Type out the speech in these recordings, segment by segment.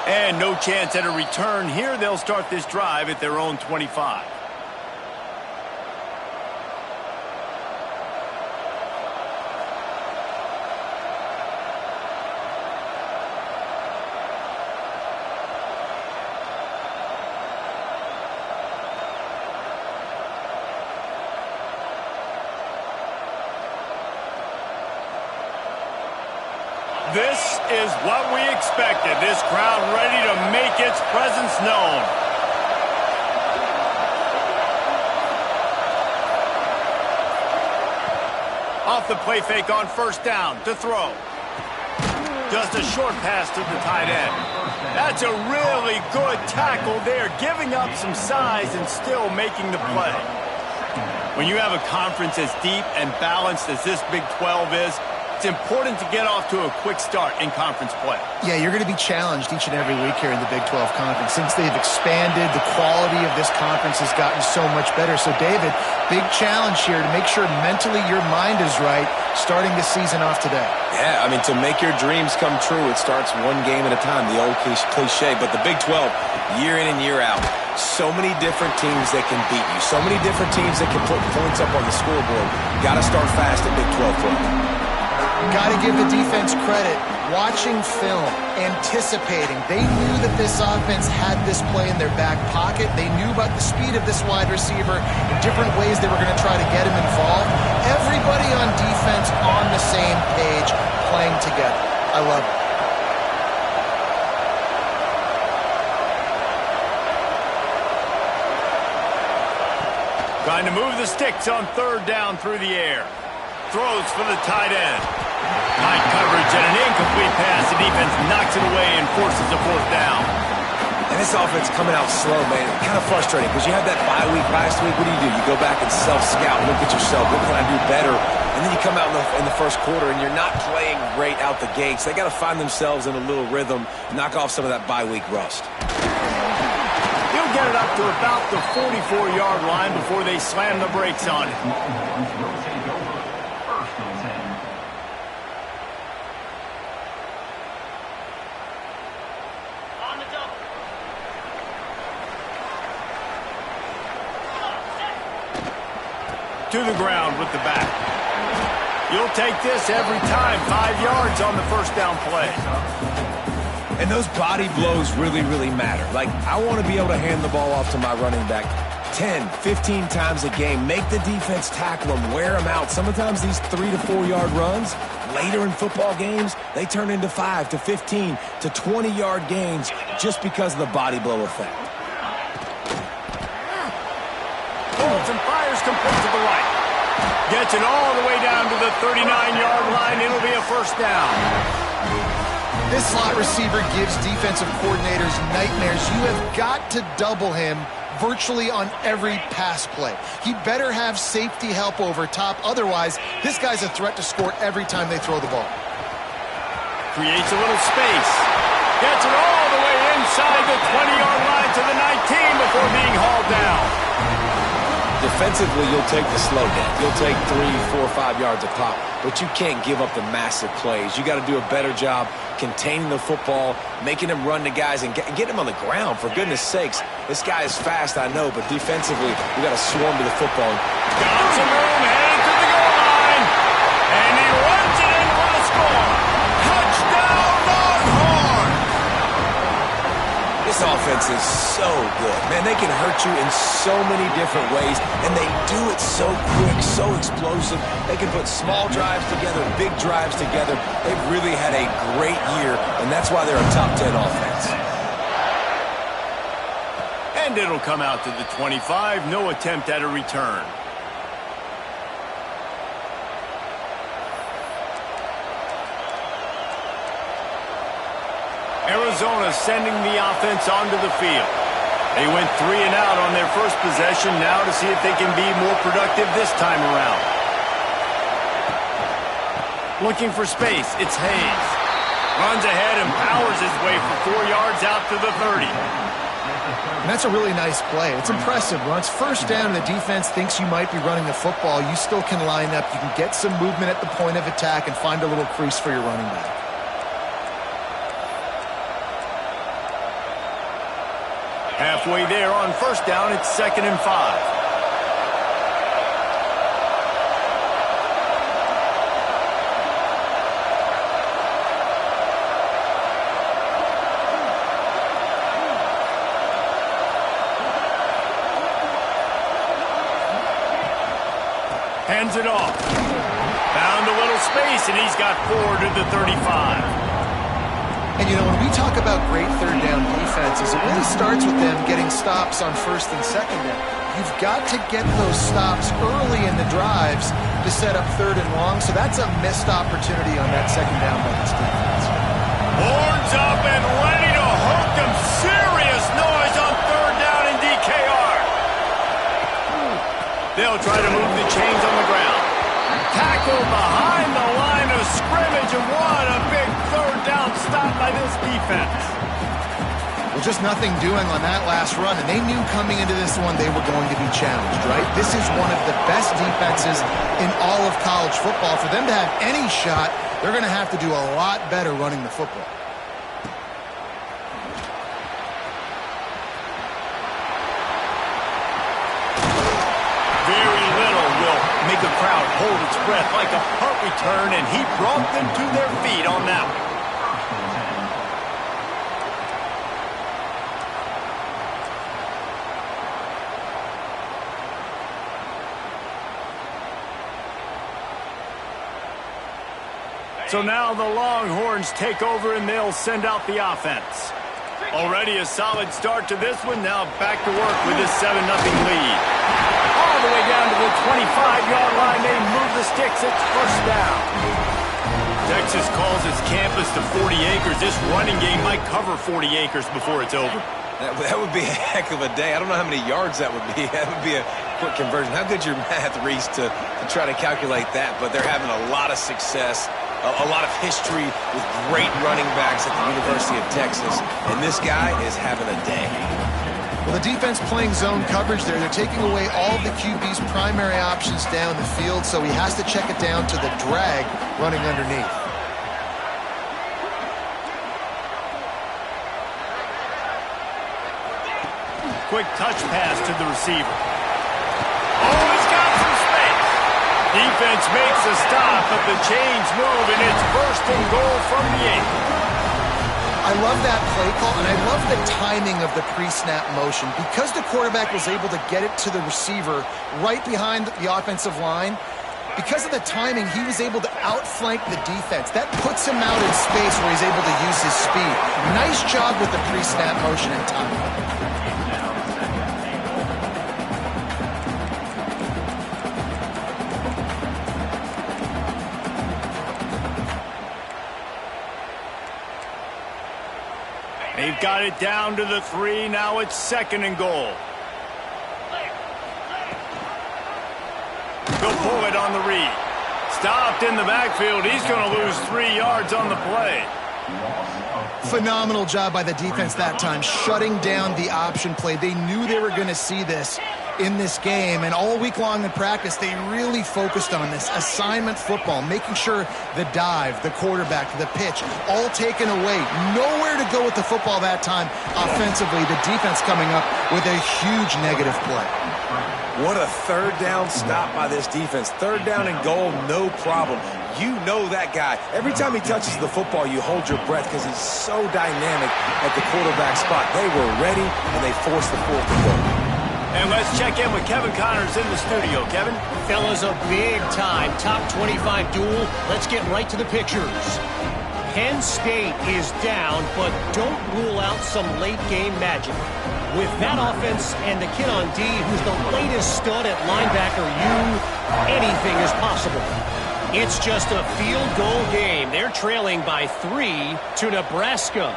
And no chance at a return here. They'll start this drive at their own 25. This is what we expected. This crowd ready to make its presence known. Off the play fake on first down to throw. Just a short pass to the tight end. That's a really good tackle there, giving up some size and still making the play. When you have a conference as deep and balanced as this Big 12 is, it's important to get off to a quick start in conference play. Yeah, you're going to be challenged each and every week here in the Big 12 Conference. Since they've expanded, the quality of this conference has gotten so much better. So, David, big challenge here to make sure mentally your mind is right starting the season off today. Yeah, I mean, to make your dreams come true, it starts one game at a time, the old cliche. But the Big 12, year in and year out, so many different teams that can beat you, so many different teams that can put points up on the scoreboard. Got to start fast at Big 12 play. Got to give the defense credit. Watching film, anticipating. They knew that this offense had this play in their back pocket. They knew about the speed of this wide receiver and different ways they were going to try to get him involved. Everybody on defense on the same page, playing together. I love it. Trying to move the sticks on third down through the air. Throws for the tight end. Tight coverage and an incomplete pass. The defense knocks it away and forces a fourth down. And this offense coming out slow, man. Kind of frustrating because you had that bye week last week. What do? You go back and self-scout, look at yourself. What can I do better? And then you come out in the first quarter and you're not playing great out the gates. They got to find themselves in a little rhythm, knock off some of that bye week rust. He'll get it up to about the 44-yard line before they slam the brakes on it. To the ground with the back. You'll take this every time. 5 yards on the first down play. And those body blows really, really matter. Like, I want to be able to hand the ball off to my running back 10, 15 times a game. Make the defense tackle them, wear them out. Sometimes these 3 to 4 yard runs, later in football games, they turn into 5 to 15 to 20 yard gains just because of the body blow effect. Holds and fires complete to the right. Gets it all the way down to the 39-yard line. It'll be a first down. This slot receiver gives defensive coordinators nightmares. You have got to double him virtually on every pass play. He better have safety help over top. Otherwise, this guy's a threat to score every time they throw the ball. Creates a little space. Gets it all the way inside the 20-yard line to the 19 before being hauled down. Defensively, you'll take the slow down. You'll take 3, 4, 5 yards a pop, but you can't give up the massive plays. You got to do a better job containing the football, making him run to guys, and get him on the ground, for goodness sakes. This guy is fast, I know, but defensively, we got to swarm to the football. Got some room, headed to the goal line, and he runs it in for the score. Touchdown, Longhorn! This offense is so good. Man, they can hurt you in so many different ways, and they do it so quick, so explosive. They can put small drives together, big drives together. They've really had a great year, and that's why they're a top 10 offense. And it'll come out to the 25. No attempt at a return. Arizona sending the offense onto the field. They went 3 and out on their first possession, now to see if they can be more productive this time around. Looking for space, it's Hayes. Runs ahead and powers his way for 4 yards out to the 30. And that's a really nice play. It's impressive. When it's first down and the defense thinks you might be running the football, you still can line up. You can get some movement at the point of attack and find a little crease for your running back. Halfway there on first down, it's 2nd and 5. Hands it off. Found a little space, and he's got 4 to the 35. And, you know, when we talk about great third down defenses, it really starts with them getting stops on 1st and 2nd down. You've got to get those stops early in the drives to set up 3rd and long, so that's a missed opportunity on that 2nd down by this defense. Horns up and ready to hook them. Serious noise on 3rd down in DKR. They'll try to move the chains on the ground. Tackle behind the line of scrimmage, and what a big 3rd down stop by this defense. Well, just nothing doing on that last run, and they knew coming into this one they were going to be challenged, right? This is one of the best defenses in all of college football. For them to have any shot, they're going to have to do a lot better running the football. Very little will make a crowd hold its breath like a punt return, and he brought them to their feet on that one. So now the Longhorns take over, and they'll send out the offense. Already a solid start to this one. Now back to work with this 7-0 lead. All the way down to the 25-yard line. They move the sticks. It's 1st down. Texas calls its campus to 40 acres. This running game might cover 40 acres before it's over. That would be a heck of a day. I don't know how many yards that would be. That would be a quick conversion. How good's your math, Reese, to try to calculate that? But they're having a lot of success, a lot of history with great running backs at the University of Texas. And this guy is having a day. Well, the defense playing zone coverage there. They're taking away all of the QB's primary options down the field, so he has to check it down to the drag running underneath. Quick touch pass to the receiver. Oh, he's got some space. Defense makes a stop, but the chains move, and it's 1st and goal from the 8. I love that play call, and I love the timing of the pre-snap motion. Because the quarterback was able to get it to the receiver right behind the offensive line, because of the timing, he was able to outflank the defense. That puts him out in space where he's able to use his speed. Nice job with the pre-snap motion and timing. They've got it down to the 3. Now it's 2nd and goal. They'll pull it on the read. Stopped in the backfield. He's going to lose 3 yards on the play. Phenomenal job by the defense that time, shutting down the option play. They knew they were going to see this in this game, and all week long in practice, they really focused on this assignment football, making sure the dive, the quarterback, the pitch, all taken away. Nowhere to go with the football that time offensively. The defense coming up with a huge negative play. What a 3rd down stop by this defense. 3rd down and goal, no problem. You know that guy. Every time he touches the football, you hold your breath because he's so dynamic at the quarterback spot. They were ready, and they forced the 4th and goal. And let's check in with Kevin Connors in the studio. Kevin? Fellas, a big-time top 25 duel. Let's get right to the pictures. Penn State is down, but don't rule out some late-game magic. With that offense and the kid on D, who's the latest stud at linebacker, anything is possible. It's just a field goal game. They're trailing by 3 to Nebraska.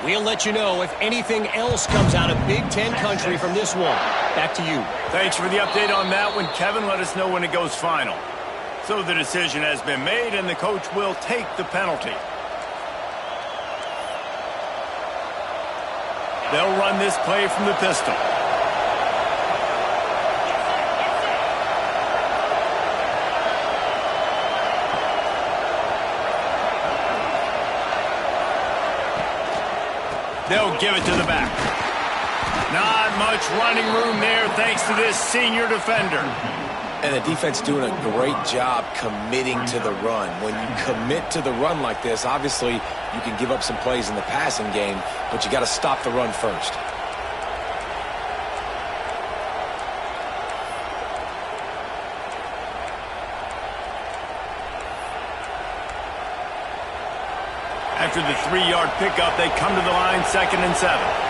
We'll let you know if anything else comes out of Big Ten country from this one. Back to you. Thanks for the update on that one, Kevin. Let us know when it goes final. So the decision has been made, and the coach will take the penalty. They'll run this play from the pistol. They'll give it to the back. Not much running room there thanks to this senior defender. And the defense doing a great job committing to the run. When you commit to the run like this, obviously you can give up some plays in the passing game, but you got to stop the run first. After the 3-yard pickup, they come to the line 2nd and 7.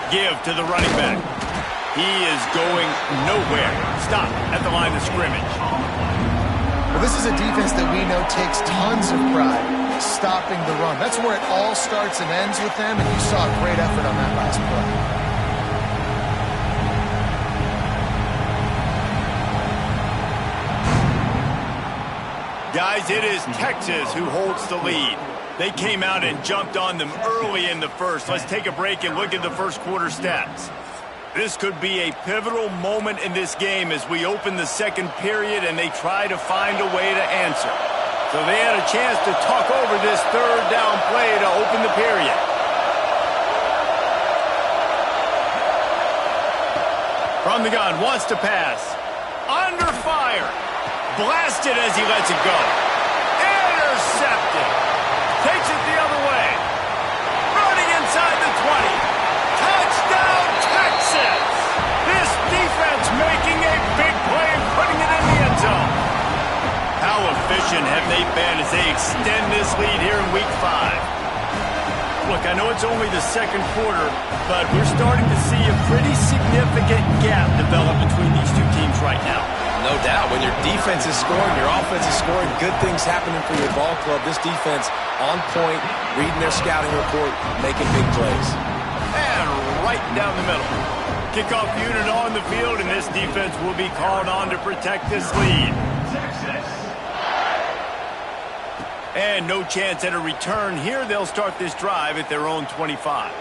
Give to the running back. He is going nowhere. Stop at the line of scrimmage. Well, this is a defense that we know takes tons of pride stopping the run. That's where it all starts and ends with them, and you saw a great effort on that last play. Guys, it is Texas who holds the lead. They came out and jumped on them early in the first. Let's take a break and look at the first quarter stats. This could be a pivotal moment in this game as we open the second period and they try to find a way to answer. So they had a chance to talk over this 3rd down play to open the period. From the gun, wants to pass. Under fire. Blasted as he lets it go. Intercepted. Takes it the other way. Running inside the 20. Touchdown, Texas! This defense making a big play and putting it in the end zone. How efficient have they been as they extend this lead here in Week 5? Look, I know it's only the second quarter, but we're starting to see a pretty significant gap develop between these two teams right now. No doubt. When your defense is scoring, your offense is scoring, good things happening for your ball club. This defense on point, reading their scouting report, making big plays. And right down the middle. Kickoff unit on the field, and this defense will be called on to protect this lead. And no chance at a return here. They'll start this drive at their own 25.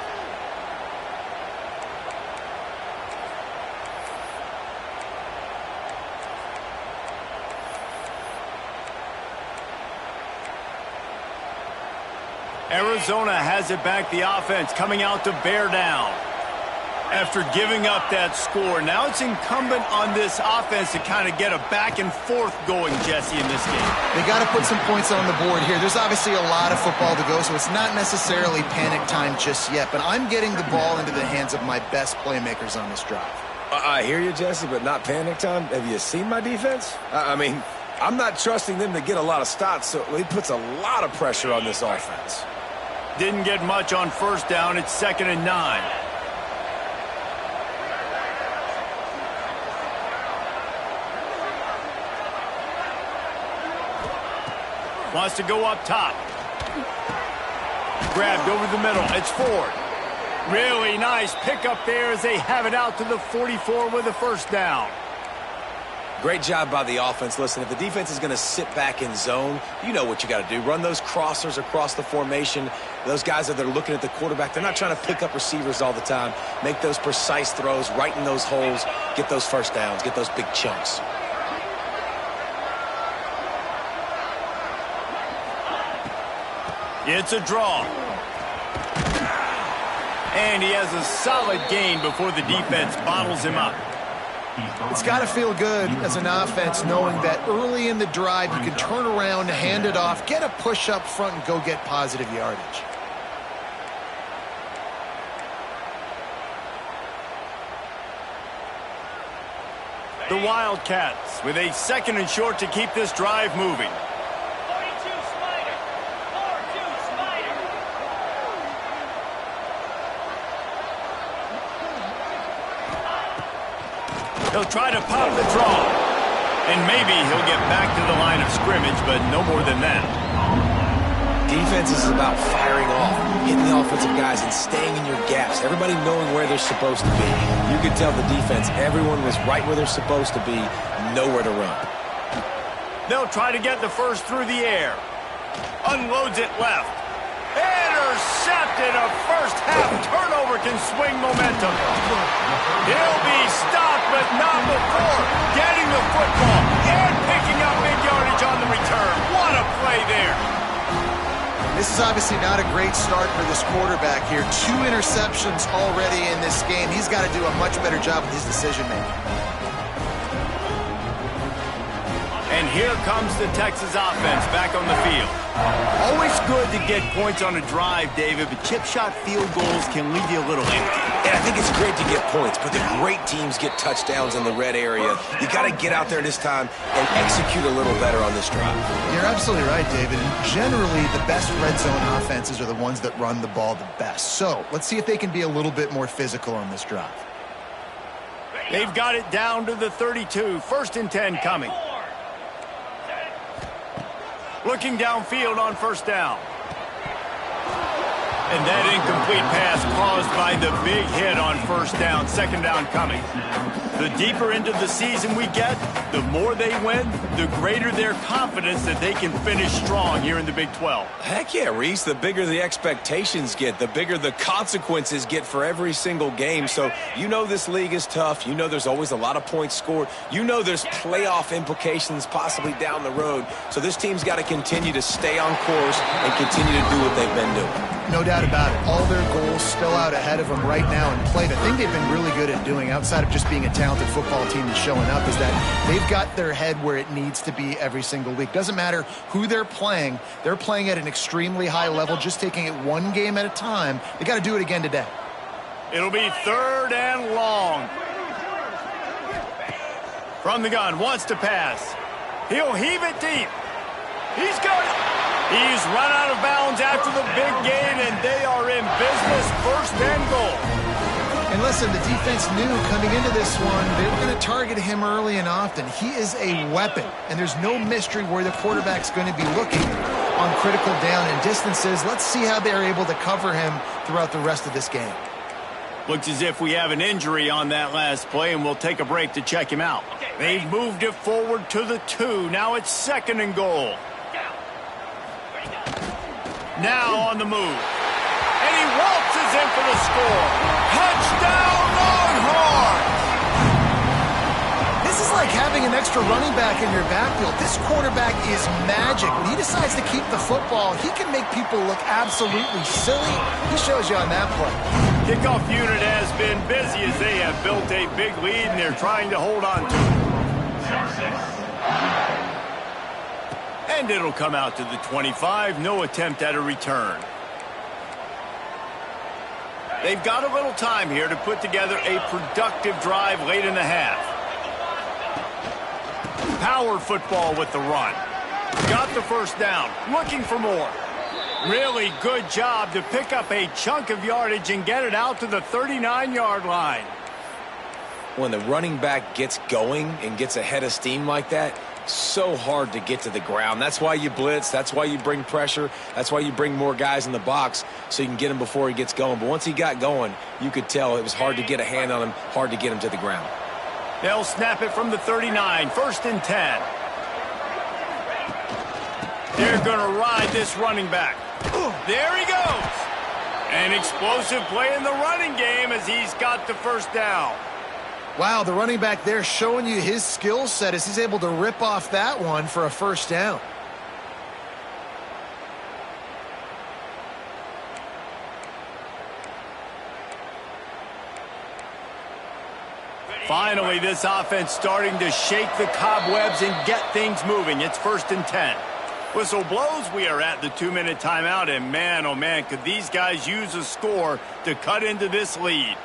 Arizona has it back, the offense coming out to bear down. After giving up that score, now it's incumbent on this offense to kind of get a back and forth going, Jesse, in this game. They got to put some points on the board here. There's obviously a lot of football to go, so it's not necessarily panic time just yet, but I'm getting the ball into the hands of my best playmakers on this drive. I hear you, Jesse, but not panic time. Have you seen my defense? I mean, I'm not trusting them to get a lot of stops, so it puts a lot of pressure on this offense. Didn't get much on first down. It's 2nd and 9. Wants to go up top. Grabbed over the middle. It's Ford. Really nice pickup there as they have it out to the 44 with a first down. Great job by the offense. Listen, if the defense is going to sit back in zone, you know what you got to do. Run those crossers across the formation. Those guys that are looking at the quarterback, they're not trying to pick up receivers all the time. Make those precise throws, right in those holes, get those first downs, get those big chunks. It's a draw. And he has a solid gain before the defense bottles him up. It's got to feel good as an offense knowing that early in the drive you can turn around, hand it off, get a push up front, and go get positive yardage. The Wildcats with a 2nd and short to keep this drive moving. He'll try to pop the draw. And maybe he'll get back to the line of scrimmage, but no more than that. Defense is about firing off, hitting the offensive guys, and staying in your gaps. Everybody knowing where they're supposed to be. You could tell the defense, everyone was right where they're supposed to be, nowhere to run. They'll try to get the first through the air. Unloads it left. Intercepted. A first-half turnover can swing momentum. He'll be stopped, but not before getting the football and picking up big yardage on the is obviously not a great start for this quarterback here. 2 interceptions already in this game. He's got to do a much better job with his decision-making. And here comes the Texas offense back on the field. Always good to get points on a drive, David, but chip shot field goals can leave you a little empty. And I think it's great to get points, but the great teams get touchdowns in the red area. You got to get out there this time and execute a little better on this drive. You're absolutely right, David. And generally, the best red zone offenses are the ones that run the ball the best. So let's see if they can be a little bit more physical on this drive. They've got it down to the 32. 1st and 10 coming. Looking downfield on 1st down. And that incomplete pass caused by the big hit on 1st down. 2nd down coming. The deeper into the season we get, the more they win, the greater their confidence that they can finish strong here in the Big 12. Heck yeah, Reese. The bigger the expectations get, the bigger the consequences get for every single game. So you know this league is tough. You know there's always a lot of points scored. You know there's playoff implications possibly down the road. So this team's got to continue to stay on course and continue to do what they've been doing. No doubt about it. All their goals still out ahead of them right now in play. The thing they've been really good at doing, outside of just being a talented football team and showing up, is that they've got their head where it needs to be every single week. Doesn't matter who they're playing at an extremely high level, just taking it one game at a time. They got to do it again today. It'll be 3rd and long. From the gun, wants to pass. He'll heave it deep. He's got it. He's run out of bounds after the big gain, and they are in business. 1st and goal. And listen, the defense knew coming into this one, they were going to target him early and often. He is a weapon, and there's no mystery where the quarterback's going to be looking on critical down and distances. Let's see how they're able to cover him throughout the rest of this game. Looks as if we have an injury on that last play, and we'll take a break to check him out. They've moved it forward to the 2. Now it's 2nd and goal. Now on the move. And he waltzes in for the score. Touchdown, Longhorns! This is like having an extra running back in your backfield. This quarterback is magic. When he decides to keep the football, he can make people look absolutely silly. He shows you on that play. Kickoff unit has been busy as they have built a big lead, and they're trying to hold on to it. And it'll come out to the 25. No attempt at a return. They've got a little time here to put together a productive drive late in the half. Power football with the run. Got the 1st down. Looking for more. Really good job to pick up a chunk of yardage and get it out to the 39-yard line. When the running back gets going and gets ahead of steam like that, so hard to get to the ground. That's why you blitz. That's why you bring pressure. That's why you bring more guys in the box so you can get him before he gets going. But once he got going, you could tell it was hard to get a hand on him, hard to get him to the ground. They'll snap it from the 39. 1st and 10. They're going to ride this running back. There he goes. An explosive play in the running game as he's got the 1st down. Wow, the running back there showing you his skill set as he's able to rip off that one for a 1st down. Finally, this offense starting to shake the cobwebs and get things moving. It's 1st and 10. Whistle blows, we are at the 2-minute timeout, and man, oh man, could these guys use a score to cut into this lead.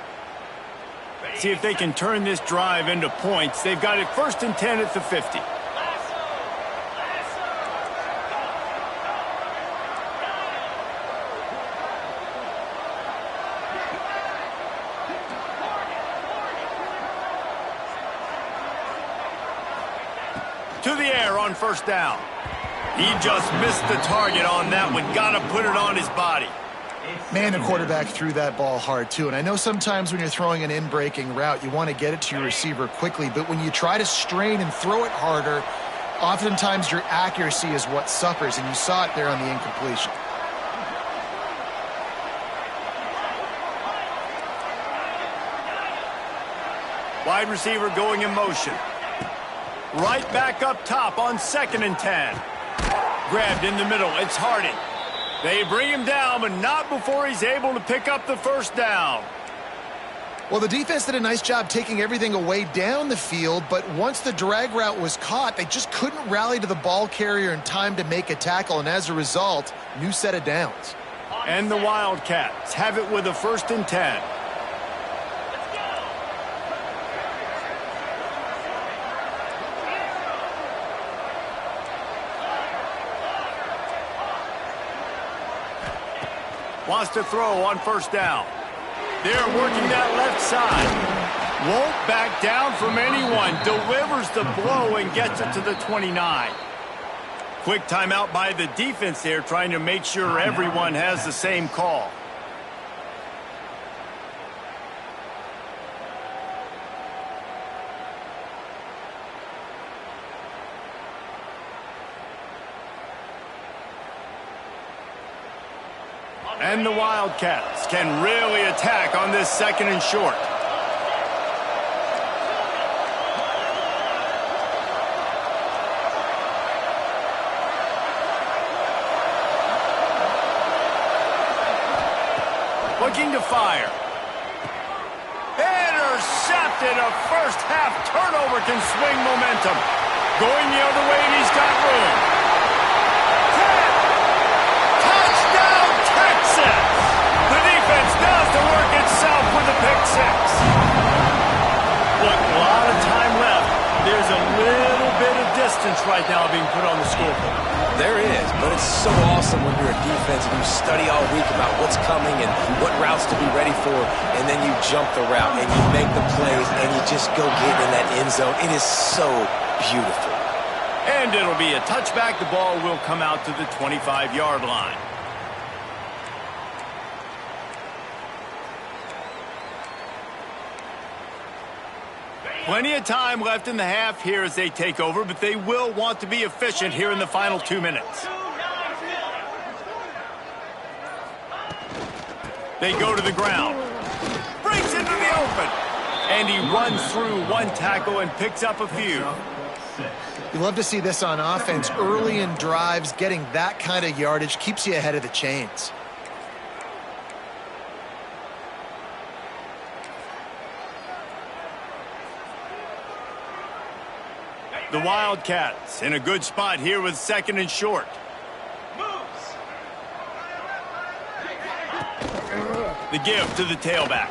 See if they can turn this drive into points. They've got it 1st and 10 at the 50. To the air on 1st down. He just missed the target on that one. Got to put it on his body. Man, the quarterback threw that ball hard, too. And I know sometimes when you're throwing an in-breaking route, you want to get it to your receiver quickly. But when you try to strain and throw it harder, oftentimes your accuracy is what suffers. And you saw it there on the incompletion. Wide receiver going in motion. Right back up top on 2nd and 10. Grabbed in the middle. It's Harding. They bring him down, but not before he's able to pick up the first down. Well, the defense did a nice job taking everything away down the field, but once the drag route was caught, they just couldn't rally to the ball carrier in time to make a tackle, and as a result, new set of downs. And the Wildcats have it with a 1st and 10. Wants to throw on 1st down. They're working that left side. Won't back down from anyone. Delivers the blow and gets it to the 29. Quick timeout by the defense there, trying to make sure everyone has the same call. And the Wildcats can really attack on this 2nd and short. Looking to fire. Intercepted. A first-half turnover can swing momentum. Going the other way, and he's got room. 10. Touchdown, Texas! The defense does the work itself with a pick 6. Look, a lot of time left. There's a little bit of distance right now being put on the scoreboard. There is, but it's so awesome when you're a defense and you study all week about what's coming and what routes to be ready for, and then you jump the route and you make the plays and you just go get in that end zone. It is so beautiful. And it'll be a touchback. The ball will come out to the 25-yard line. Plenty of time left in the half here as they take over, but they will want to be efficient here in the final 2 minutes. They go to the ground. Breaks into the open. And he runs through one tackle and picks up a few. You love to see this on offense. Early in drives, getting that kind of yardage keeps you ahead of the chains. The Wildcats in a good spot here with 2nd and short. The give to the tailback.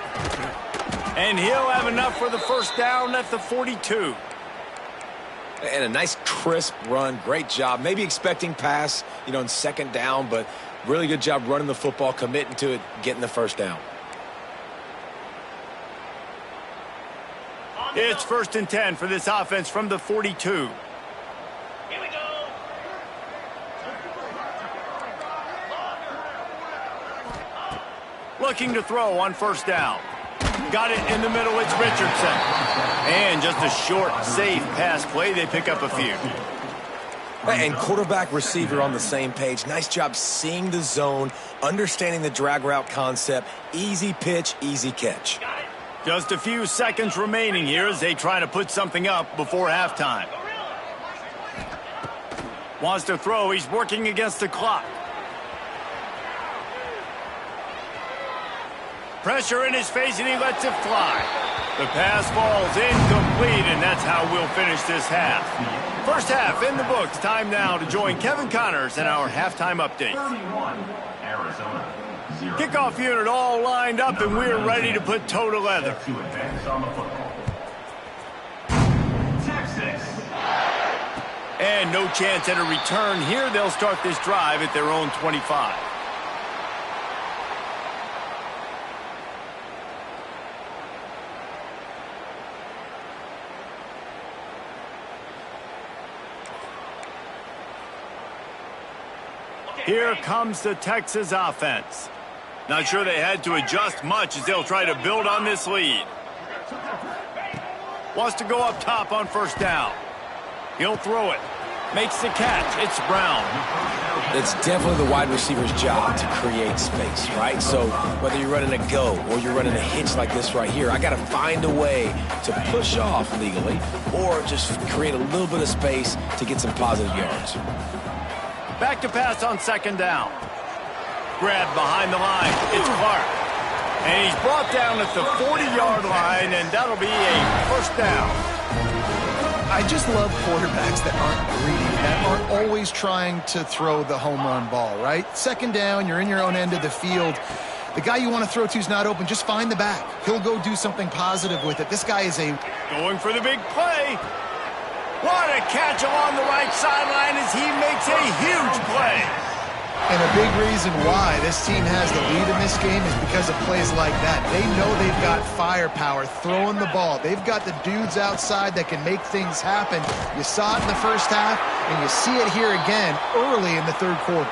And he'll have enough for the first down at the 42. And a nice crisp run. Great job. Maybe expecting pass, in 2nd down, but really good job running the football, committing to it, getting the first down. It's 1st and 10 for this offense from the 42. Here we go. Looking to throw on 1st down. Got it in the middle. It's Richardson. And just a short, safe pass play. They pick up a few. And quarterback, receiver on the same page. Nice job seeing the zone, understanding the drag route concept. Easy pitch, easy catch. Just a few seconds remaining here as they try to put something up before halftime. Wants to throw. He's working against the clock. Pressure in his face, and he lets it fly. The pass falls incomplete, and that's how we'll finish this half. First half in the books. Time now to join Kevin Connors in our halftime update. 31, Arizona. Kickoff unit all lined up, and we're ready to put toe to leather. To advance on the football. Texas. And no chance at a return here. They'll start this drive at their own 25. Here comes the Texas offense. Not sure they had to adjust much as they'll try to build on this lead. Wants to go up top on 1st down. He'll throw it. Makes the catch. It's Brown. It's definitely the wide receiver's job to create space, right? So whether you're running a go or you're running a hitch like this right here, I got to find a way to push off legally or just create a little bit of space to get some positive yards. Back to pass on 2nd down. grab behind the line. It's Clark. And he's brought down at the 40-yard line, and that'll be a first down. I just love quarterbacks that aren't greedy, that aren't always trying to throw the home run ball, right? Second down, you're in your own end of the field. The guy you want to throw to is not open. Just find the back. He'll go do something positive with it. This guy is going for the big play. What a catch along the right sideline as he makes a huge play. And a big reason why this team has the lead in this game is because of plays like that. They know they've got firepower throwing the ball. They've got the dudes outside that can make things happen. You saw it in the first half, and you see it here again early in the third quarter.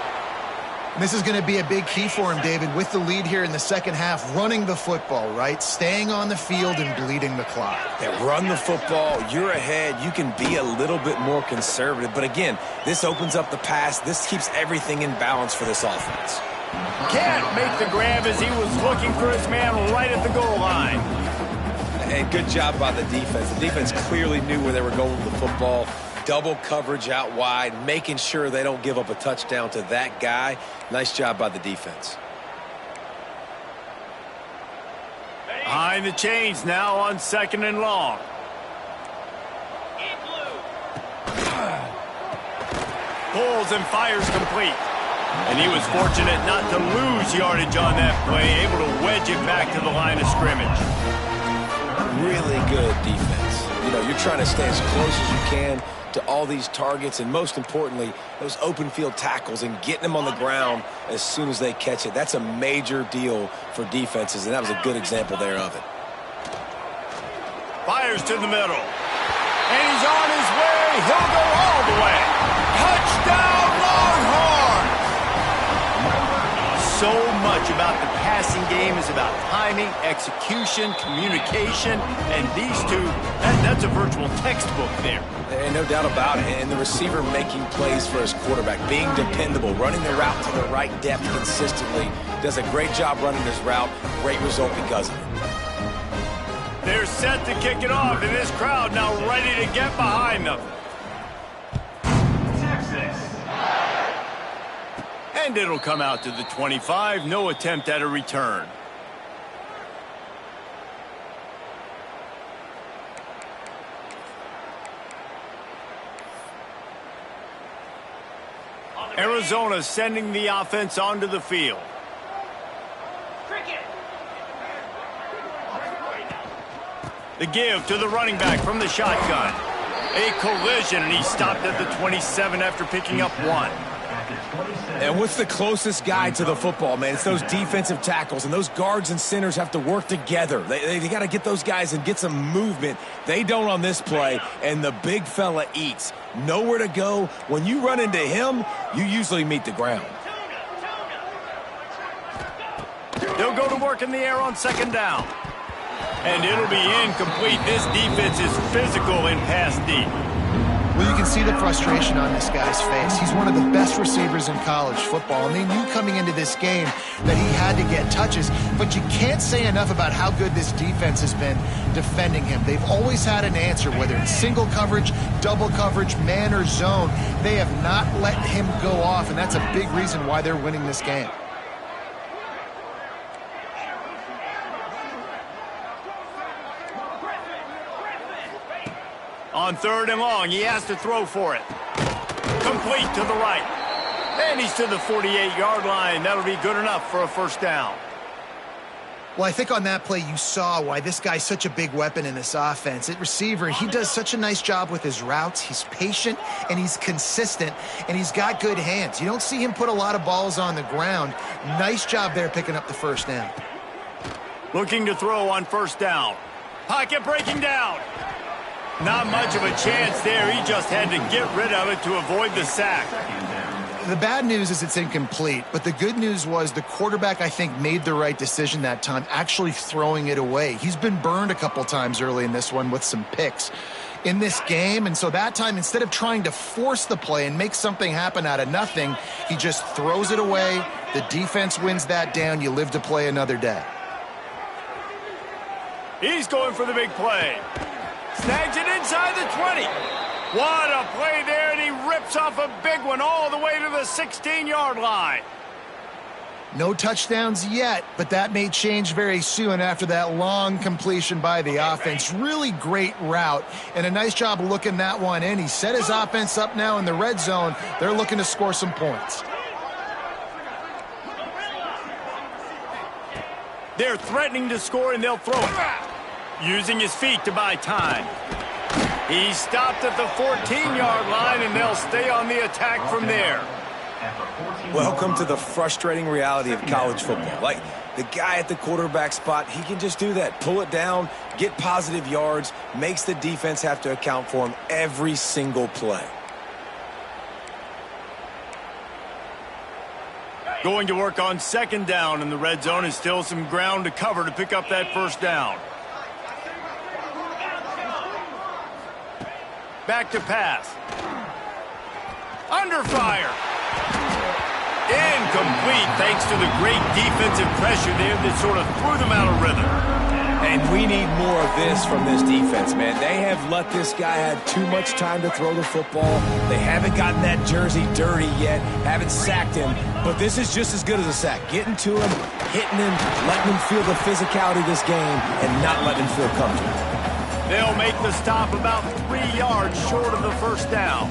And this is going to be a big key for him, David, with the lead here in the second half, running the football, right? Staying on the field and bleeding the clock. Yeah, run the football. You're ahead. You can be a little bit more conservative. But again, this opens up the pass. This keeps everything in balance for this offense. Can't make the grab as he was looking for his man right at the goal line. And good job by the defense. The defense clearly knew where they were going with the football. Double coverage out wide, making sure they don't give up a touchdown to that guy. Nice job by the defense. Behind the chains now on 2nd and long. Pulls and fires complete. And he was fortunate not to lose yardage on that play, able to wedge it back to the line of scrimmage. Really good defense. You know, you're trying to stay as close as you can to all these targets, and most importantly, those open field tackles and getting them on the ground as soon as they catch it. That's a major deal for defenses, and that was a good example there of it. Fires to the middle. And he's on his way. He'll go all the way. Touchdown, Longhorns! So much about the passing game is about timing, execution, communication, and these two, that's a virtual textbook there. And no doubt about it. And the receiver making plays for his quarterback, being dependable, running the route to the right depth consistently. Does a great job running his route. Great result because of it. They're set to kick it off, and this crowd now ready to get behind them. Texas. And it'll come out to the 25. No attempt at a return. Arizona sending the offense onto the field. The give to the running back from the shotgun. A collision, and he stopped at the 27 after picking up 1. And what's the closest guy to the football, man? It's those defensive tackles, and those guards and centers have to work together. They got to get those guys and get some movement. They don't on this play, and the big fella eats. Nowhere to go. When you run into him, you usually meet the ground. They'll go to work in the air on 2nd down. And it'll be incomplete. This defense is physical in pass deep. Well, you can see the frustration on this guy's face. He's one of the best receivers in college football, and they knew coming into this game that he had to get touches, but you can't say enough about how good this defense has been defending him. They've always had an answer, whether it's single coverage, double coverage, man or zone. They have not let him go off, and that's a big reason why they're winning this game. On 3rd and long, he has to throw for it. Complete to the right. And he's to the 48-yard line. That'll be good enough for a first down. Well, I think on that play you saw why this guy's such a big weapon in this offense. At receiver, he does such a nice job with his routes. He's patient, and he's consistent, and he's got good hands. You don't see him put a lot of balls on the ground. Nice job there picking up the first down. Looking to throw on 1st down. Pocket breaking down. Not much of a chance there. He just had to get rid of it to avoid the sack. The bad news is it's incomplete, but the good news was the quarterback, I think, made the right decision that time, actually throwing it away. He's been burned a couple times early in this one with some picks in this game, and so that time, instead of trying to force the play and make something happen out of nothing, he just throws it away. The defense wins that down. You live to play another day. He's going for the big play. Snags it inside the 20. What a play there, and he rips off a big one all the way to the 16-yard line. No touchdowns yet, but that may change very soon after that long completion by the offense. Really great route, and a nice job looking that one in. He set his offense up now in the red zone. They're looking to score some points. They're threatening to score, and they'll throw it. Using his feet to buy time. He stopped at the 14-yard line, and they'll stay on the attack from there. Welcome to the frustrating reality of college football. Like, the guy at the quarterback spot, he can just do that. Pull it down, get positive yards, makes the defense have to account for him every single play. Going to work on second down in the red zone, and still some ground to cover to pick up that first down. Back to pass. Under fire. Incomplete, thanks to the great defensive pressure there that sort of threw them out of rhythm. And we need more of this from this defense, man. They have let this guy have too much time to throw the football. They haven't gotten that jersey dirty yet, haven't sacked him. But this is just as good as a sack. Getting to him, hitting him, letting him feel the physicality of this game, and not letting him feel comfortable. They'll make the stop about 3 yards short of the first down.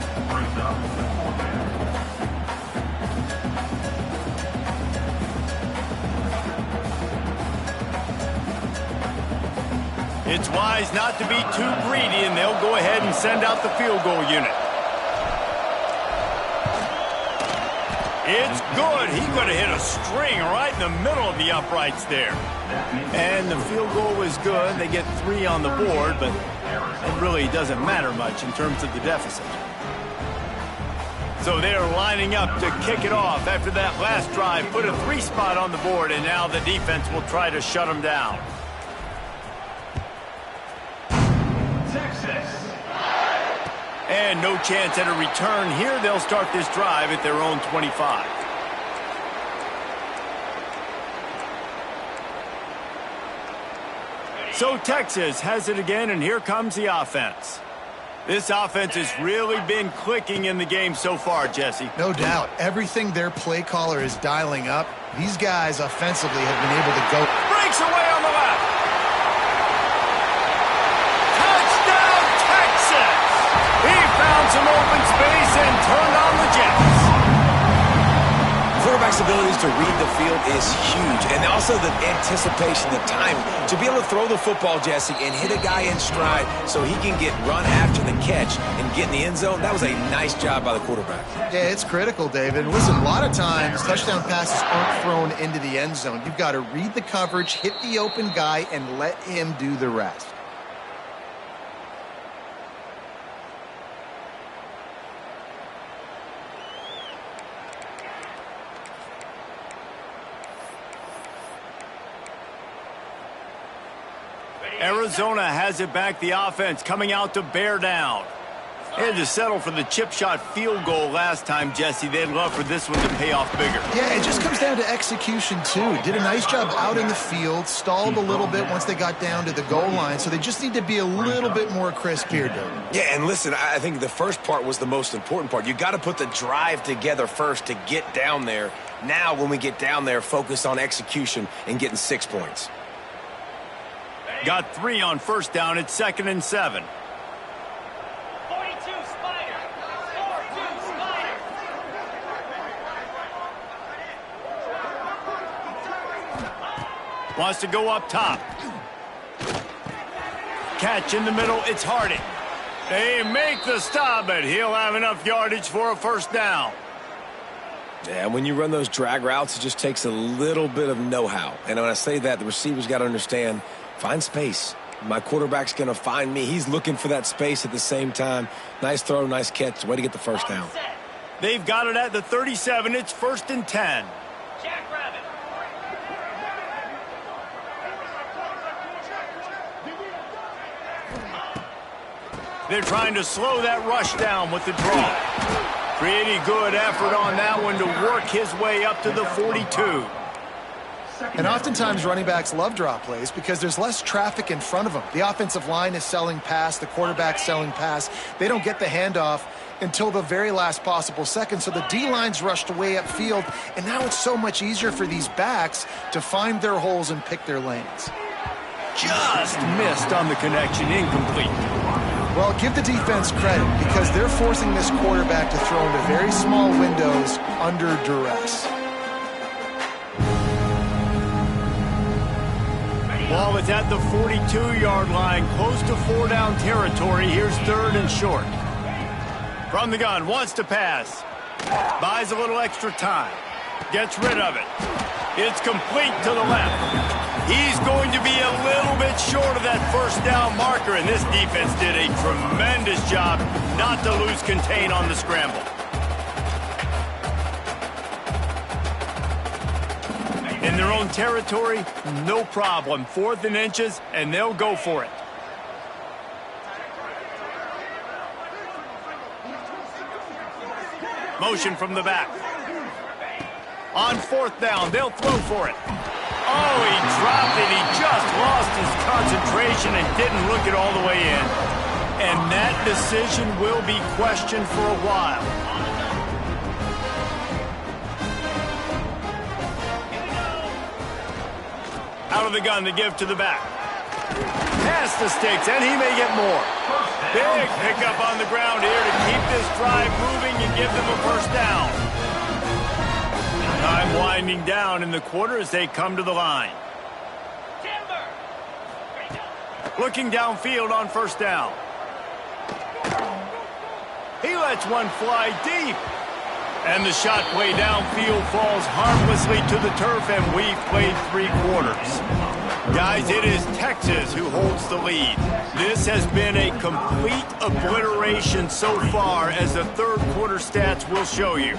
It's wise not to be too greedy, and they'll go ahead and send out the field goal unit. It's good. He could have hit a string right in the middle of the uprights there. And the field goal is good. They get 3 on the board, but it really doesn't matter much in terms of the deficit. So they're lining up to kick it off after that last drive. Put a 3 spot on the board, and now the defense will try to shut them down. Texas. And no chance at a return here. They'll start this drive at their own 25. So Texas has it again, and here comes the offense. This offense has really been clicking in the game so far, Jesse. No doubt. Everything their play caller is dialing up, these guys offensively have been able to go. Breaks away on the left. Touchdown, Texas! He found some open space and turned on the Jets. Quarterback's abilities to read the field is huge, and also the anticipation, the timing. To be able to throw the football, Jesse, and hit a guy in stride so he can get run after the catch and get in the end zone, that was a nice job by the quarterback. Yeah, it's critical, David. Listen, a lot of times touchdown passes aren't thrown into the end zone. You've got to read the coverage, hit the open guy, and let him do the rest. Arizona has it back. The offense coming out to bear down. They had to settle for the chip shot field goal last time, Jesse. They'd love for this one to pay off bigger. Yeah, it just comes down to execution, too. Did a nice job out in the field, stalled a little bit once they got down to the goal line, so they just need to be a little bit more crisp here, David. Yeah, and listen, I think the first part was the most important part. You got to put the drive together first to get down there. Now, when we get down there, focus on execution and getting 6 points. Got 3 on first down. It's 2nd and 7. 42 Spider. 4-2 Spider. Wants to go up top. Catch in the middle. It's Harding. They make the stop, but he'll have enough yardage for a first down. Yeah, when you run those drag routes, it just takes a little bit of know-how. And when I say that, the receivers got to understand, find space. My quarterback's going to find me. He's looking for that space at the same time. Nice throw, nice catch. Way to get the first down. They've got it at the 37. It's 1st and 10. Jackrabbit. They're trying to slow that rush down with the draw. Pretty good effort on that one to work his way up to the 42. And oftentimes running backs love draw plays because there's less traffic in front of them. The offensive line is selling pass, the quarterback's selling pass. They don't get the handoff, until the very last possible second. So the D-line's rushed way upfield, and now it's so much easier for these backs to find their holes and pick their lanes. Just missed on the connection, incomplete. Well, give the defense credit because they're forcing this quarterback to throw into very small windows under duress. Ball is at the 42-yard line, close to 4-down territory. Here's 3rd and short. From the gun, wants to pass. Buys a little extra time. Gets rid of it. It's complete to the left. He's going to be a little bit short of that 1st down marker, and this defense did a tremendous job not to lose contain on the scramble. In their own territory, no problem. 4th and inches, and they'll go for it. Motion from the back. On 4th down, they'll throw for it. Oh, he dropped it. He just lost his concentration and didn't look it all the way in. And that decision will be questioned for a while. Out of the gun to give to the back. Past the sticks, and he may get more. Big pickup on the ground here to keep this drive moving and give them a 1st down. Time winding down in the quarter as they come to the line. Looking downfield on 1st down. He lets one fly deep. And the shot play downfield falls harmlessly to the turf, and we've played 3 quarters. Guys, it is Texas who holds the lead. This has been a complete obliteration so far, as the 3rd quarter stats will show you.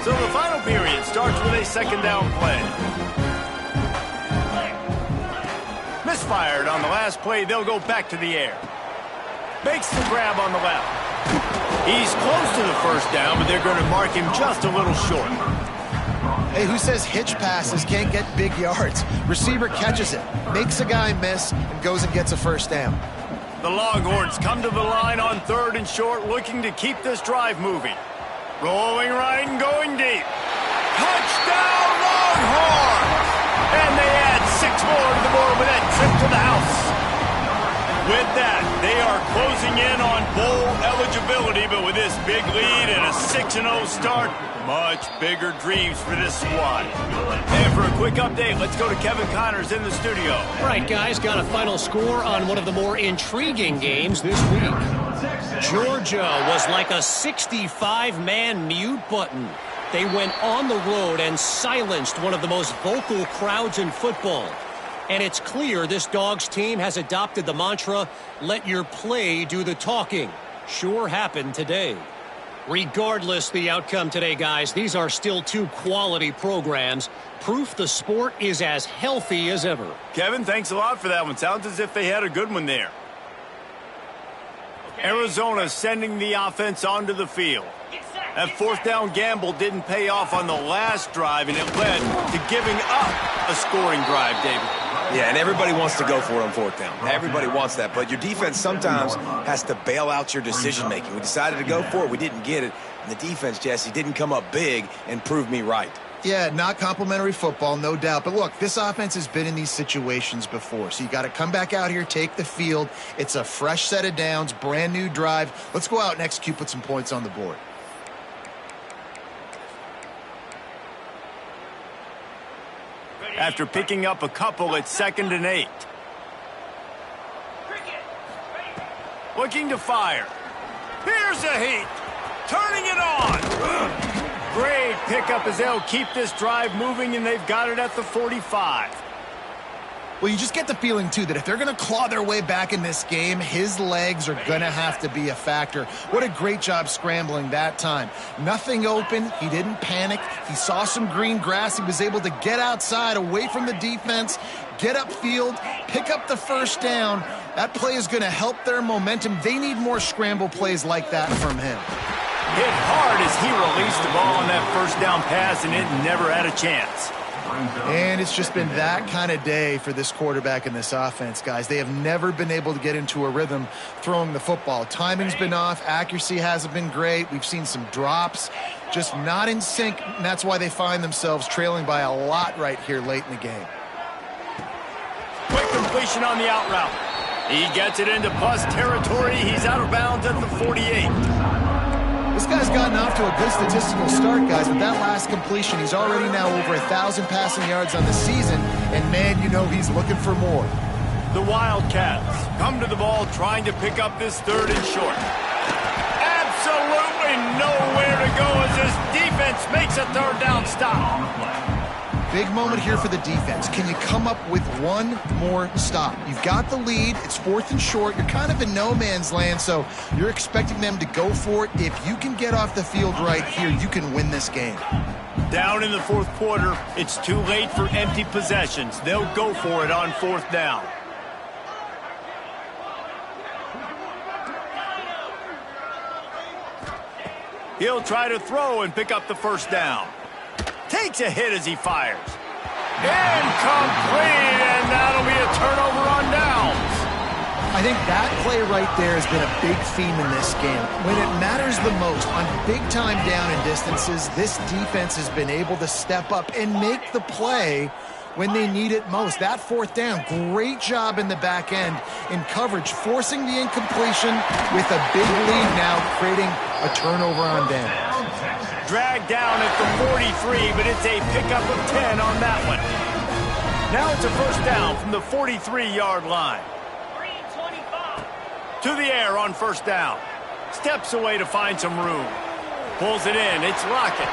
So the final period starts with a 2nd down play. Misfired on the last play. They'll go back to the air. Makes the grab on the left. He's close to the 1st down, but they're going to mark him just a little short. Hey, who says hitch passes can't get big yards? Receiver catches it, makes a guy miss, and goes and gets a 1st down. The Longhorns come to the line on 3rd and short, looking to keep this drive moving. Rolling right and going deep. Touchdown, Longhorns! And they add 6 more to the board with that trip to the house. With that, they are closing in on bowl eligibility, but with this big lead and a 6-0 start, much bigger dreams for this squad. And for a quick update, let's go to Kevin Connors in the studio. All right, guys, got a final score on one of the more intriguing games this week. Georgia was like a 65-man mute button. They went on the road and silenced one of the most vocal crowds in football. And it's clear this Dogs team has adopted the mantra, let your play do the talking. Sure happened today. Regardless the outcome today, guys, these are still 2 quality programs. Proof the sport is as healthy as ever. Kevin, thanks a lot for that one. Sounds as if they had a good one there. Arizona sending the offense onto the field. That 4th down gamble didn't pay off on the last drive, and it led to giving up a scoring drive, David. Yeah, and everybody wants to go for it on 4th down. Everybody wants that, but your defense sometimes has to bail out your decision-making. We decided to go for it. We didn't get it. And the defense, Jesse, didn't come up big and prove me right. Yeah, not complimentary football, no doubt. But look, this offense has been in these situations before. So you got to come back out here, take the field. It's a fresh set of downs, brand new drive. Let's go out and execute, put some points on the board. After picking up a couple at 2nd and 8. Looking to fire. Here's a heat. Turning it on. Great pickup as they'll keep this drive moving, and they've got it at the 45. Well, you just get the feeling, too, that if they're going to claw their way back in this game, his legs are going to have to be a factor. What a great job scrambling that time. Nothing open. He didn't panic. He saw some green grass. He was able to get outside, away from the defense, get upfield, pick up the 1st down. That play is going to help their momentum. They need more scramble plays like that from him. Hit hard as he released the ball on that 1st down pass, and it never had a chance. And it's just been that kind of day for this quarterback and this offense, guys. They have never been able to get into a rhythm throwing the football. Timing's been off. Accuracy hasn't been great. We've seen some drops. Just not in sync, and that's why they find themselves trailing by a lot right here late in the game. Quick completion on the out route. He gets it into plus territory. He's out of bounds at the 48. This guy's gotten off to a good statistical start, guys. With that last completion, he's already now over 1,000 passing yards on the season, and man, you know he's looking for more. The Wildcats come to the ball trying to pick up this 3rd and short. Absolutely nowhere to go as this defense makes a 3rd down stop. Big moment here for the defense. Can you come up with one more stop? You've got the lead. It's 4th and short. You're kind of in no man's land, so you're expecting them to go for it. If you can get off the field right here, you can win this game. Down in the 4th quarter, it's too late for empty possessions. They'll go for it on 4th down. He'll try to throw and pick up the 1st down. Takes a hit as he fires. Incomplete, and that'll be a turnover on downs. I think that play right there has been a big theme in this game. When it matters the most, on big-time down and distances, this defense has been able to step up and make the play when they need it most. That 4th down, great job in the back end in coverage, forcing the incompletion with a big lead now, creating a turnover on downs. Dragged down at the 43, but it's a pickup of 10 on that one. Now it's a 1st down from the 43-yard line. 325. To the air on 1st down. Steps away to find some room. Pulls it in. It's Lockett.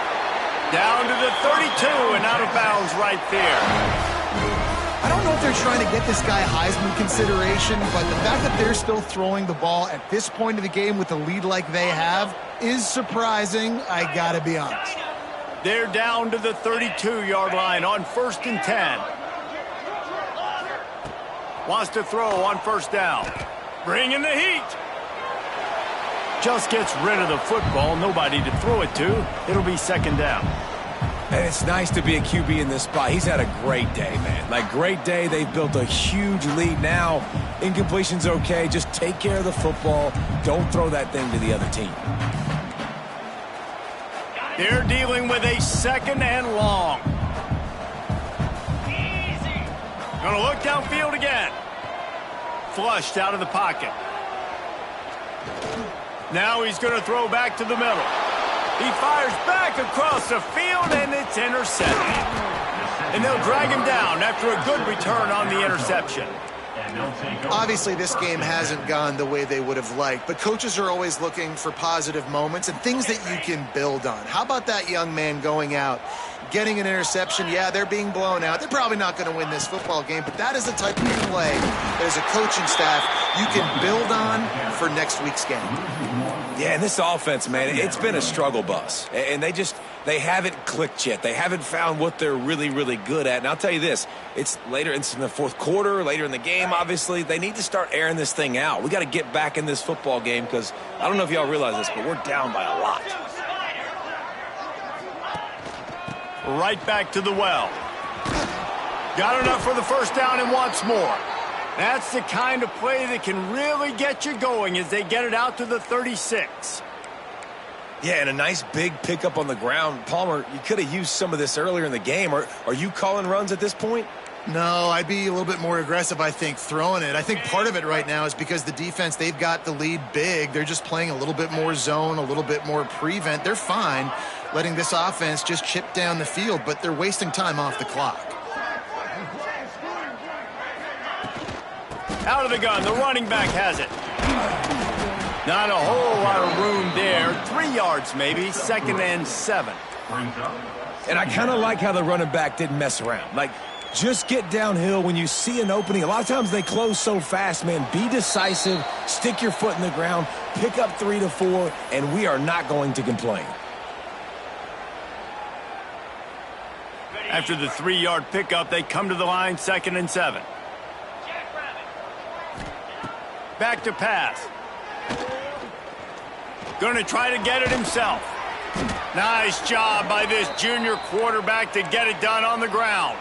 Down to the 32 and out of bounds right there. I don't know if they're trying to get this guy Heisman consideration, but the fact that they're still throwing the ball at this point of the game with a lead like they have is surprising, I gotta be honest. They're down to the 32-yard line on 1st and 10. Wants to throw on 1st down. Bringing the heat. Just gets rid of the football. Nobody to throw it to. It'll be 2nd down. And it's nice to be a QB in this spot. He's had a great day, man. Like, great day. They've built a huge lead now. Incompletion's okay. Just take care of the football. Don't throw that thing to the other team. They're dealing with a 2nd and long. Easy. Gonna look downfield again. Flushed out of the pocket. Now he's gonna throw back to the middle. He fires back across the field, and it's intercepted. And they'll drag him down after a good return on the interception. Obviously, this game hasn't gone the way they would have liked, but coaches are always looking for positive moments and things that you can build on. How about that young man going out, getting an interception? Yeah, they're being blown out. They're probably not going to win this football game, but that is the type of play that as a coaching staff you can build on for next week's game. Yeah, and this offense, man, it's been a struggle bus. And they haven't clicked yet. They haven't found what they're really, really good at. And I'll tell you this, it's later in the 4th quarter, later in the game, obviously. They need to start airing this thing out. We got to get back in this football game because I don't know if y'all realize this, but we're down by a lot. Right back to the well. Got enough for the 1st down and wants more. That's the kind of play that can really get you going as they get it out to the 36. Yeah, and a nice big pickup on the ground. Palmer, you could have used some of this earlier in the game. Are you calling runs at this point? No, I'd be a little bit more aggressive, I think, throwing it. I think part of it right now is because the defense, they've got the lead big. They're just playing a little bit more zone, a little bit more prevent. They're fine letting this offense just chip down the field, but they're wasting time off the clock. Out of the gun, the running back has it. Not a whole lot of room there. 3 yards maybe, 2nd and 7. And I kind of like how the running back didn't mess around. Like, just get downhill when you see an opening. A lot of times they close so fast, man. Be decisive, stick your foot in the ground, pick up 3 to 4, and we are not going to complain. After the 3-yard pickup, they come to the line, 2nd and 7. Back to pass. Going to try to get it himself. Nice job by this junior quarterback to get it done on the ground.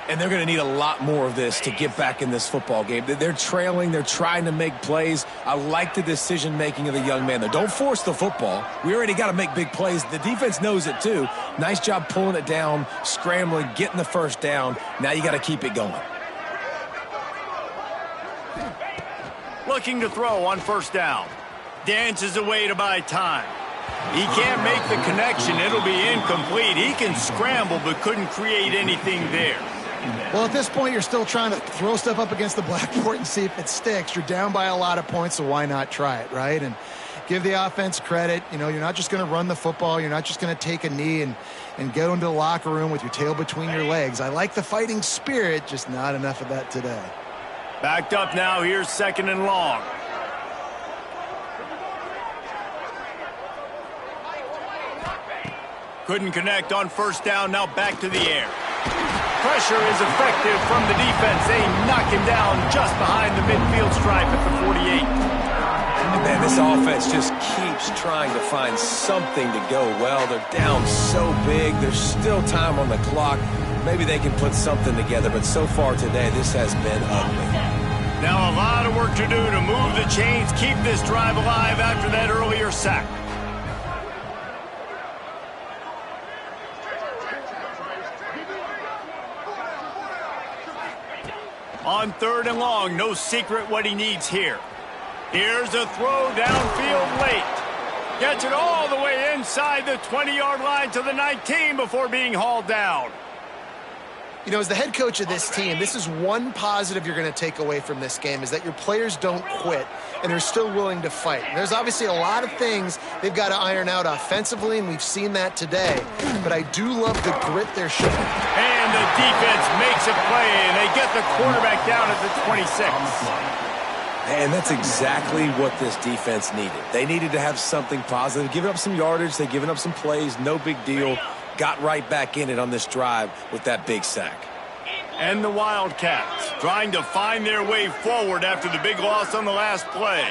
And they're going to need a lot more of this to get back in this football game. They're trailing. They're trying to make plays. I like the decision-making of the young man, though. Don't force the football. We already got to make big plays. The defense knows it, too. Nice job pulling it down, scrambling, getting the first down. Now you got to keep it going. Looking to throw on first down. Dances away to buy time. He can't make the connection. It'll be incomplete. He can scramble but couldn't create anything there. Well, at this point, you're still trying to throw stuff up against the blackboard and see if it sticks. You're down by a lot of points, so why not try it, right? And give the offense credit. You know, you're not just going to run the football. You're not just going to take a knee and go into the locker room with your tail between your legs. I like the fighting spirit, just not enough of that today. Backed up now. Here's 2nd and long. Couldn't connect on first down. Now back to the air. Pressure is effective from the defense. They knock him down just behind the midfield stripe at the 48. And man, this offense just keeps trying to find something to go well. They're down so big. There's still time on the clock. Maybe they can put something together, but so far today, this has been ugly. Now a lot of work to do to move the chains, keep this drive alive after that earlier sack. On 3rd and long, no secret what he needs here. Here's a throw downfield late. Gets it all the way inside the 20-yard line to the 19 before being hauled down. You know, as the head coach of this team, this is one positive you're going to take away from this game, is that your players don't quit, and they're still willing to fight. And there's obviously a lot of things they've got to iron out offensively, and we've seen that today. But I do love the grit they're showing. And the defense makes a play, and they get the quarterback down at the 26. And that's exactly what this defense needed. They needed to have something positive. Giving up some yardage, they've given up some plays, no big deal. Got right back in it on this drive with that big sack. And the Wildcats trying to find their way forward after the big loss on the last play.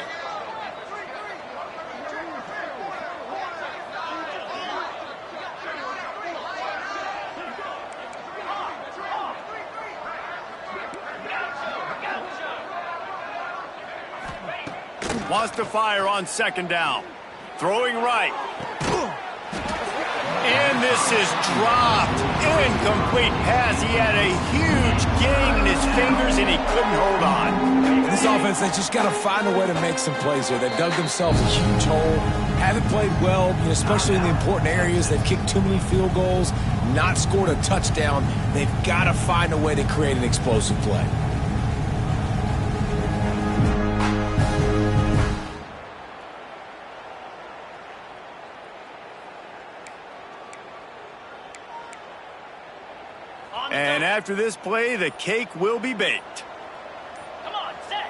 Wants to fire on 2nd down. Throwing right. And this is dropped. Incomplete pass. He had a huge gain in his fingers, and he couldn't hold on. This offense, they just got to find a way to make some plays here. They've dug themselves a huge hole. Haven't played well, especially in the important areas. They've kicked too many field goals, not scored a touchdown. They've got to find a way to create an explosive play. And after this play, the cake will be baked. Come on, set.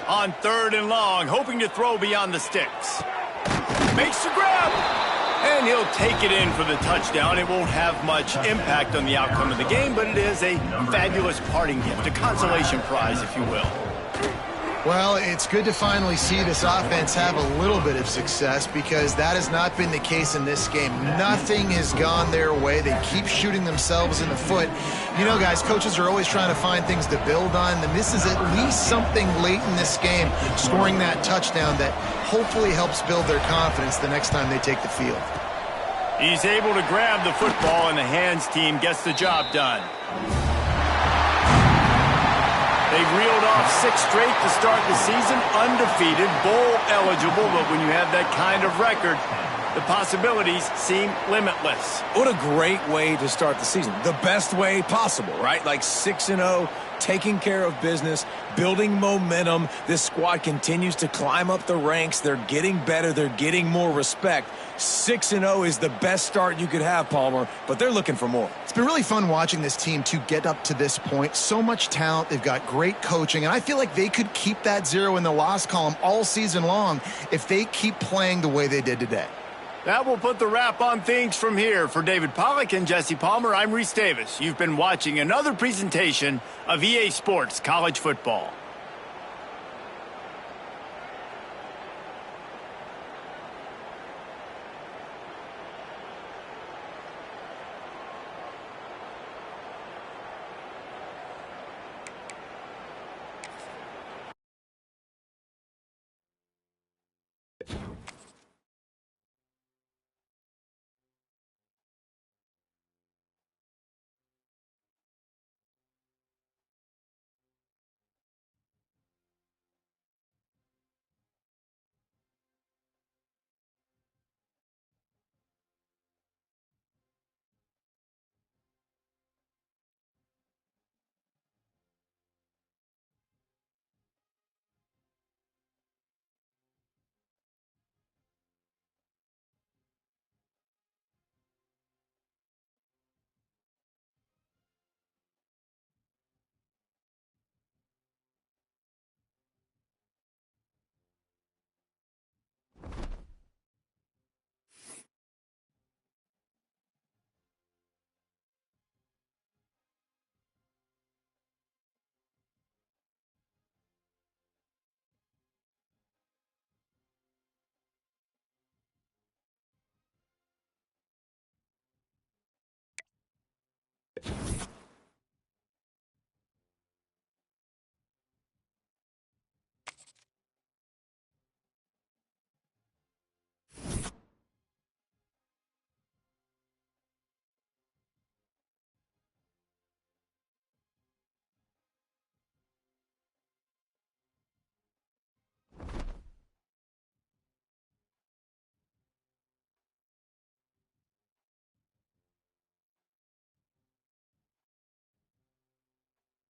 On 3rd and long, hoping to throw beyond the sticks. Makes the grab. And he'll take it in for the touchdown. It won't have much impact on the outcome of the game, but it is a fabulous parting gift, a consolation prize, if you will. Well, it's good to finally see this offense have a little bit of success, because that has not been the case in this game. Nothing has gone their way. They keep shooting themselves in the foot. You know, guys, coaches are always trying to find things to build on, and this is at least something late in this game, scoring that touchdown that hopefully helps build their confidence the next time they take the field. He's able to grab the football, and the hands team gets the job done. They've reeled off 6 straight to start the season, undefeated, bowl eligible, but when you have that kind of record, the possibilities seem limitless. What a great way to start the season. The best way possible, right? Like 6-0, taking care of business, building momentum. This squad continues to climb up the ranks. They're getting better. They're getting more respect. 6-0 is the best start you could have, Palmer, but they're looking for more. It's been really fun watching this team to get up to this point. So much talent. They've got great coaching, and I feel like they could keep that 0 in the loss column all season long if they keep playing the way they did today. That will put the wrap on things from here. For David Pollack and Jesse Palmer, I'm Reese Davis. You've been watching another presentation of EA Sports College Football.